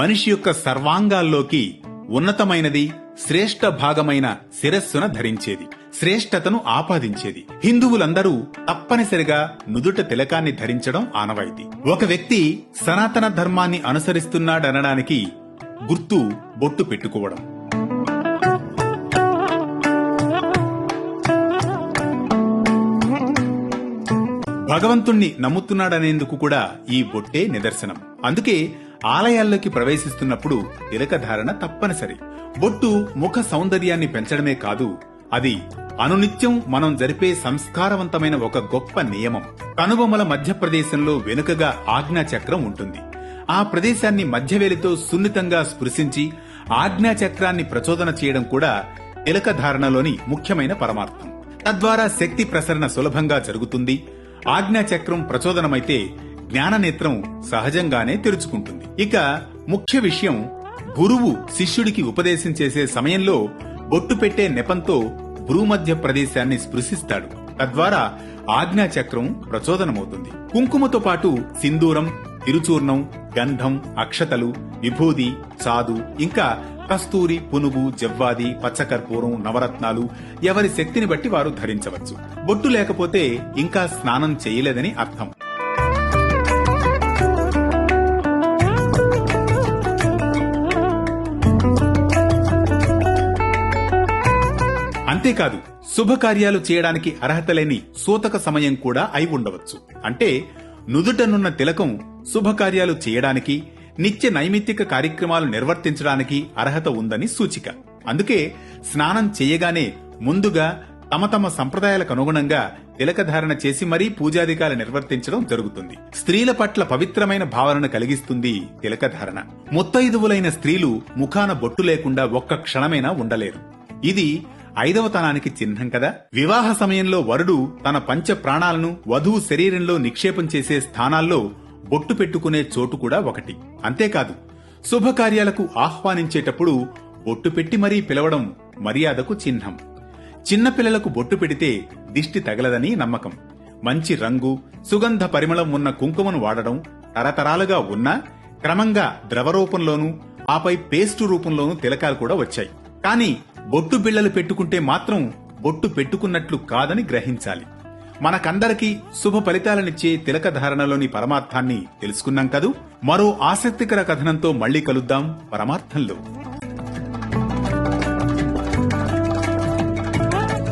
మనిషి యొక్క సర్వాంగాల్లోకి ఉన్నతమైనది, శ్రేష్ఠ భాగమైన శిరస్సున ధరించేది, శ్రేష్ఠతను ఆపాదించేది. హిందువులందరూ తప్పనిసరిగా నుదుట తిలకాన్ని ధరించడం ఆనవాయితీ. ఒక వ్యక్తి సనాతన ధర్మాన్ని అనుసరిస్తున్నాడనడానికి గుర్తు బొట్టు పెట్టుకోవడం. భగవంతుణ్ణి నమ్ముతున్నాడనేందుకు కూడా ఈ బొట్టే నిదర్శనం. అందుకే ఆలయాల్లోకి ప్రవేశిస్తున్నప్పుడు తిలకధారణ తప్పనిసరి. బొట్టు ముఖ సౌందర్యాన్ని పెంచడమే కాదు, అది అనునిత్యం మనం జరిపే సంస్కారవంతమైన ఒక గొప్ప నియమం. కనుబొమ్మల మధ్యప్రదేశంలో వెనుకగా ఆజ్ఞాచక్రం ఉంటుంది. ఆ ప్రదేశాన్ని మధ్యవేలితో సున్నితంగా స్పృశించి ఆజ్ఞాచక్రాన్ని ప్రచోదన చేయడం కూడా తిలకధారణలోని ముఖ్యమైన పరమార్థం. తద్వారా శక్తి ప్రసరణ సులభంగా జరుగుతుంది. ఆజ్ఞాచక్రం ప్రచోదనమైతే జ్ఞాననేత్రం సహజంగానే తెరుచుకుంటుంది. ఇక ముఖ్య విషయం, గురువు శిష్యుడికి ఉపదేశం చేసే సమయంలో బొట్టు పెట్టే నెపంతో భ్రూమధ్య ప్రదేశాన్ని స్పృశిస్తాడు. తద్వారా ఆజ్ఞాచక్రం ప్రచోదనమవుతుంది. కుంకుమతో పాటు సింధూరం, తిరుచూర్ణం, గంధం, అక్షతలు, విభూది, చాదు, ఇంకా కస్తూరి, పునుగు, జవ్వాది, పచ్చకర్పూరం, నవరత్నాలు ఎవరి శక్తిని బట్టి వారు ధరించవచ్చు. బొట్టు లేకపోతే ఇంకా స్నానం చేయలేదని అర్థం. అంతేకాదు, శుభకార్యాలు చేయడానికి అర్హత లేని సూతక సమయం కూడా అయి ఉండవచ్చు. అంటే నుదుటనున్న తిలకం శుభకార్యాలు చేయడానికి, నిత్య నైమిత్తిక కార్యక్రమాలు నిర్వర్తించడానికి అర్హత ఉందని సూచిక. అందుకే స్నానం చేయగానే ముందుగా తమ తమ సంప్రదాయాలకు అనుగుణంగా తిలకధారణ చేసి మరీ పూజాధికాలు నిర్వర్తించడం జరుగుతుంది. స్త్రీల పట్ల పవిత్రమైన భావనను కలిగిస్తుంది తిలకధారణ. ముత్తైదువులైన స్త్రీలు ముఖాన బొట్టు లేకుండా ఒక్క క్షణమైనా ఉండలేరు. ఇది 5వ తనానికి చిహ్నం కదా. వివాహ సమయంలో వరుడు తన పంచ ప్రాణాలను వధువు శరీరంలో నిక్షేపం చేసే స్థానాల్లో బొట్టు పెట్టుకునే చోటు కూడా ఒకటి. అంతేకాదు, శుభకార్యాలకు ఆహ్వానించేటప్పుడు బొట్టు పెట్టి మరీ పిలవడం మర్యాదకు చిహ్నం. చిన్నపిల్లలకు బొట్టు పెడితే దిష్టి తగలదని నమ్మకం. మంచి రంగు, సుగంధ పరిమళం ఉన్న కుంకుమను వాడడం తరతరాలుగా ఉన్నా క్రమంగా ద్రవరూపంలోనూ ఆపై పేస్టు రూపంలోనూ తిలకాలు కూడా వచ్చాయి. కానీ బొట్టు బిళ్లలు పెట్టుకుంటే మాత్రం బొట్టు పెట్టుకున్నట్లు కాదని గ్రహించాలి. మనకందరికీ శుభ ఫలితాలనిచ్చే తిలకధారణలోని పరమార్థాన్ని తెలుసుకున్నాం కదూ. మరో ఆసక్తికర కథనంతో మళ్లీ కలుద్దాం పరమార్థంలో.